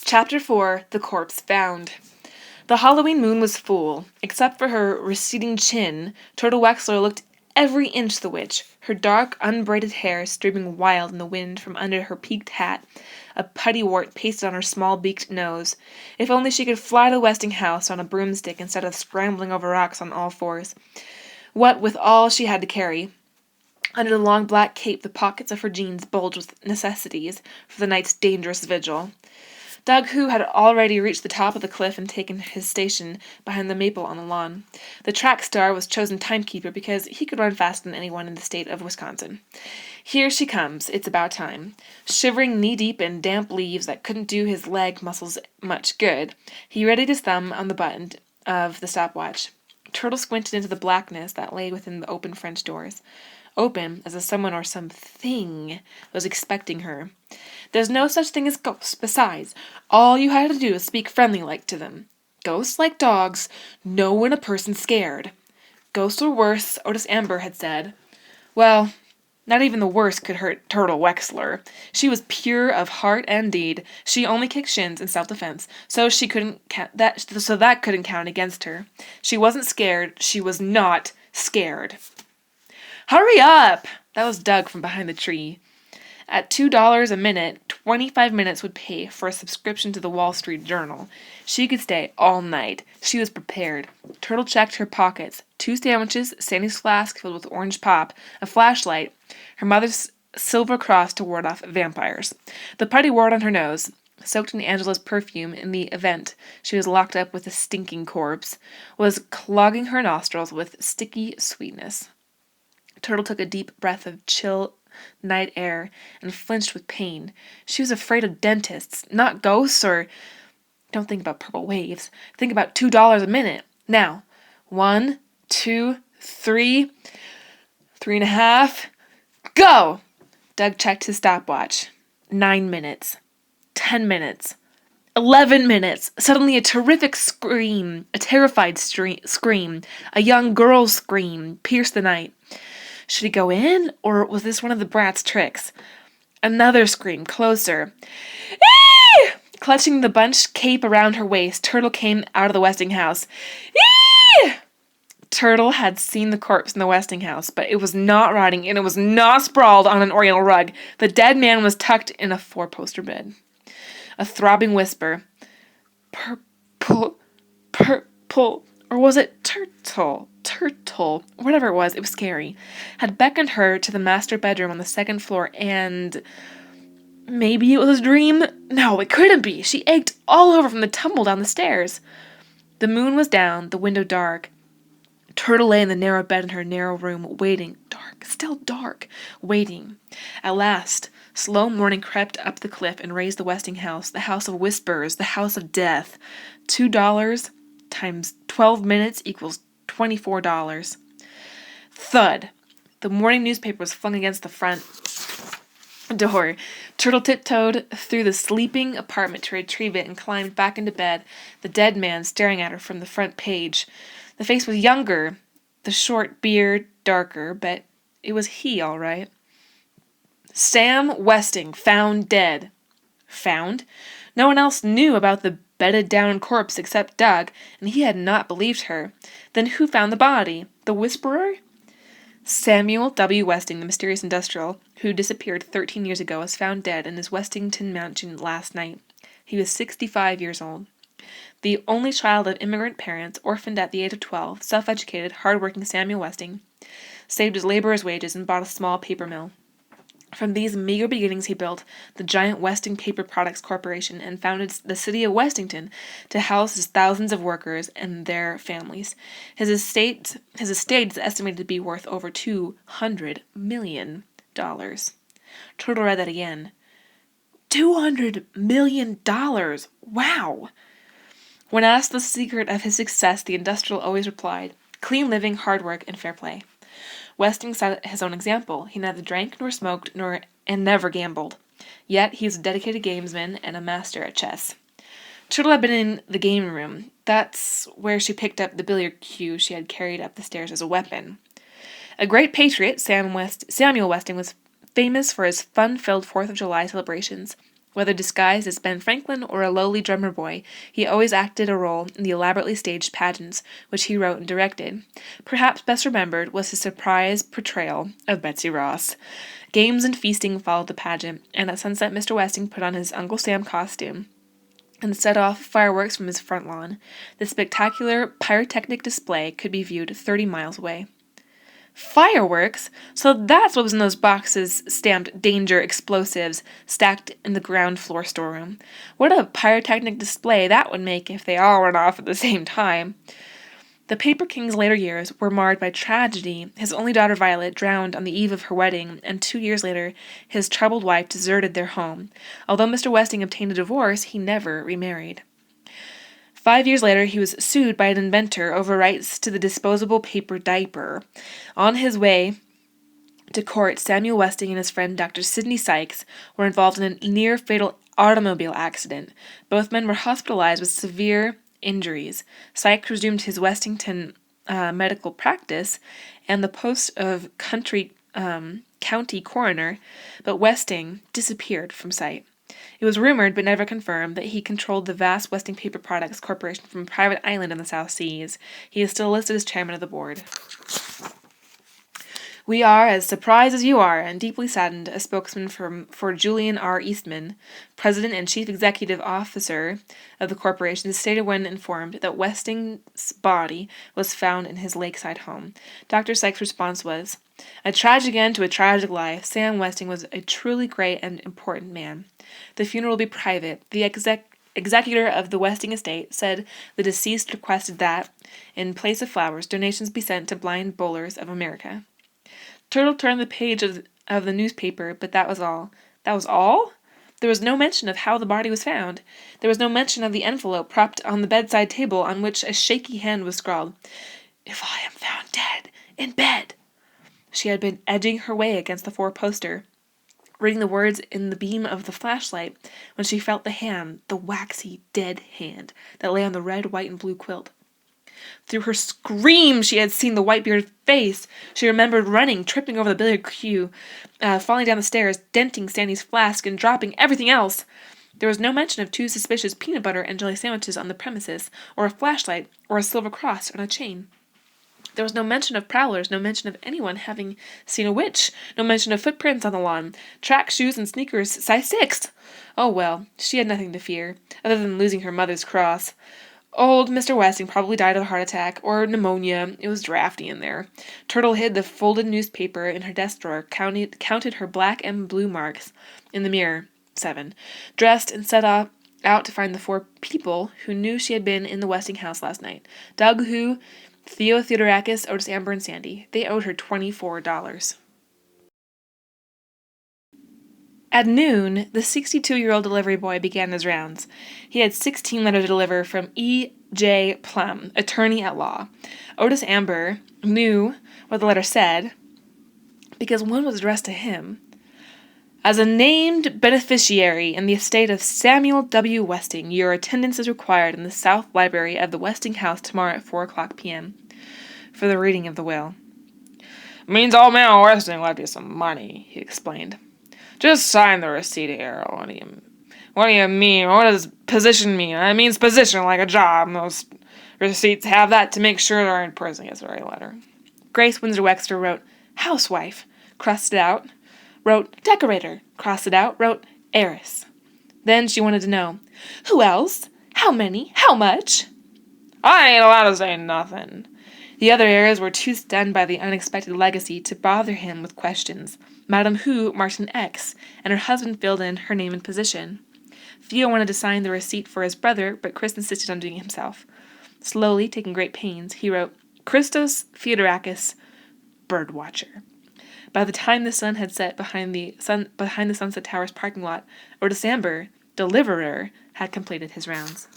Chapter 4 The Corpse Found. The Halloween moon was full. Except for her receding chin, Turtle Wexler looked every inch the witch, her dark, unbraided hair streaming wild in the wind from under her peaked hat, a putty wart pasted on her small beaked nose. If only she could fly to Westinghouse on a broomstick instead of scrambling over rocks on all fours. What with all she had to carry. Under the long black cape, the pockets of her jeans bulged with necessities for the night's dangerous vigil. Doug, who had already reached the top of the cliff and taken his station behind the maple on the lawn. The track star was chosen timekeeper because he could run faster than anyone in the state of Wisconsin. Here she comes, it's about time. Shivering knee-deep in damp leaves that couldn't do his leg muscles much good, he readied his thumb on the button of the stopwatch. Turtle squinted into the blackness that lay within the open French doors. Open, as if someone or something was expecting her. There's no such thing as ghosts. Besides, all you had to do is speak friendly-like to them. Ghosts, like dogs, know when a person's scared. Ghosts or worse, Otis Amber had said. Well, not even the worst could hurt Turtle Wexler. She was pure of heart and deed. She only kicked shins in self-defense, so that couldn't count against her. She wasn't scared. She was not scared. Hurry up! That was Doug from behind the tree. At $2 a minute, 25 minutes would pay for a subscription to the Wall Street Journal. She could stay all night. She was prepared. Turtle checked her pockets. 2 sandwiches, Sandy's flask filled with orange pop, a flashlight, her mother's silver cross to ward off vampires. The putty wart on her nose, soaked in Angela's perfume in the event she was locked up with a stinking corpse, was clogging her nostrils with sticky sweetness. Turtle took a deep breath of chill night air and flinched with pain. She was afraid of dentists, not ghosts or... Don't think about purple waves. Think about $2 a minute. Now, 1, 2, 3, 3.5, go! Doug checked his stopwatch. 9 minutes. 10 minutes. 11 minutes. Suddenly a terrific scream, a terrified scream, a young girl's scream, pierced the night. Should he go in, or was this one of the brat's tricks? Another scream, closer. Eee! Clutching the bunched cape around her waist, Turtle came out of the Westinghouse. Eee! Turtle had seen the corpse in the Westinghouse, but it was not rotting, and it was not sprawled on an oriental rug. The dead man was tucked in a 4-poster bed. A throbbing whisper. Purple, purple, or was it turtle, whatever it was scary, had beckoned her to the master bedroom on the 2nd floor, and maybe it was a dream? No, it couldn't be. She ached all over from the tumble down the stairs. The moon was down, the window dark. Turtle lay in the narrow bed in her narrow room, waiting, dark, still dark, waiting. At last, slow morning crept up the cliff and raised the Westinghouse, the house of whispers, the house of death. $2 times 12 minutes equals $24. Thud. The morning newspaper was flung against the front door. Turtle tiptoed through the sleeping apartment to retrieve it and climbed back into bed, the dead man staring at her from the front page. The face was younger, the short beard darker, but it was he, all right. Sam Westing, found dead. Found? No one else knew about the bedded down corpse except Doug, and he had not believed her. Then who found the body? The whisperer? Samuel W. Westing, the mysterious industrial, who disappeared 13 years ago, was found dead in his Westington mansion last night. He was 65 years old. The only child of immigrant parents, orphaned at the age of 12, self-educated, hard-working Samuel Westing saved his laborer's wages and bought a small paper mill. From these meager beginnings he built the giant Westing Paper Products Corporation and founded the city of Westington to house his thousands of workers and their families. His estate is estimated to be worth over $200 million. Turtle read that again. $200 million! Wow! When asked the secret of his success, the industrial always replied, clean living, hard work, and fair play. Westing set his own example. He neither drank nor smoked and never gambled. Yet he was a dedicated gamesman and a master at chess. Turtle had been in the game room. That's where she picked up the billiard cue she had carried up the stairs as a weapon. A great patriot, Samuel Westing was famous for his fun-filled 4th of July celebrations. Whether disguised as Ben Franklin or a lowly drummer boy, he always acted a role in the elaborately staged pageants, which he wrote and directed. Perhaps best remembered was his surprise portrayal of Betsy Ross. Games and feasting followed the pageant, and at sunset Mr. Westing put on his Uncle Sam costume and set off fireworks from his front lawn. The spectacular pyrotechnic display could be viewed 30 miles away. Fireworks? So that's what was in those boxes stamped Danger Explosives stacked in the ground floor storeroom. What a pyrotechnic display that would make if they all went off at the same time. The Paper King's later years were marred by tragedy. His only daughter Violet drowned on the eve of her wedding, and 2 years later his troubled wife deserted their home. Although Mr. Westing obtained a divorce, he never remarried. 5 years later, he was sued by an inventor over rights to the disposable paper diaper. On his way to court, Samuel Westing and his friend Dr. Sidney Sykes were involved in a near-fatal automobile accident. Both men were hospitalized with severe injuries. Sykes resumed his Westington medical practice and the post of county coroner, but Westing disappeared from sight. It was rumored, but never confirmed, that he controlled the vast Westing Paper Products Corporation from a private island in the South Seas. He is still listed as chairman of the board. We are as surprised as you are and deeply saddened, a spokesman for Julian R. Eastman, president and chief executive officer of the corporation, stated when informed that Westing's body was found in his lakeside home. Dr. Sykes' response was, "A tragic end to a tragic life. Sam Westing was a truly great and important man. The funeral will be private. The executor of the Westing estate said the deceased requested that, in place of flowers, donations be sent to Blind Bowlers of America." Turtle turned the page of the newspaper, but that was all. That was all? There was no mention of how the body was found. There was no mention of the envelope propped on the bedside table on which a shaky hand was scrawled, "If I am found dead, in bed." She had been edging her way against the four-poster, reading the words in the beam of the flashlight, when she felt the hand, the waxy, dead hand, that lay on the red, white, and blue quilt. Through her scream, she had seen the white-bearded face. She remembered running, tripping over the billiard cue, falling down the stairs, denting Sandy's flask, and dropping everything else. There was no mention of 2 suspicious peanut butter and jelly sandwiches on the premises, or a flashlight, or a silver cross on a chain. There was no mention of prowlers, no mention of anyone having seen a witch, no mention of footprints on the lawn, track shoes and sneakers size 6. Oh well, she had nothing to fear, other than losing her mother's cross. Old Mr. Westing probably died of a heart attack, or pneumonia. It was drafty in there. Turtle hid the folded newspaper in her desk drawer, counted her black and blue marks in the mirror, 7, dressed and set out to find the 4 people who knew she had been in the Westing house last night. Doug Hu, Theo Theodorakis, Otis Amber, and Sandy. They owed her $24. At noon, the 62-year-old delivery boy began his rounds. He had 16 letters to deliver from E. J. Plum, attorney at law. Otis Amber knew what the letter said because one was addressed to him. As a named beneficiary in the estate of Samuel W. Westing, your attendance is required in the South Library of the Westing House tomorrow at 4:00 p.m. for the reading of the will. "Means old man Westing left you some money," he explained. "Just sign the receipt here." What do you mean? What does position mean? It means position, like a job. Those receipts have that to make sure they're in prison. Yes, the right letter. Grace Windsor Wexter wrote housewife, crossed it out, wrote decorator, crossed it out, wrote heiress. Then she wanted to know, who else? How many? How much? "I ain't allowed to say nothing." The other heirs were too stunned by the unexpected legacy to bother him with questions. Madame Hu marked an X, and her husband filled in her name and position. Theo wanted to sign the receipt for his brother, but Chris insisted on doing it himself. Slowly, taking great pains, he wrote, Christos Theodorakis, birdwatcher. By the time the sun had set behind the Sunset Towers parking lot, Otis Amber, deliverer, had completed his rounds.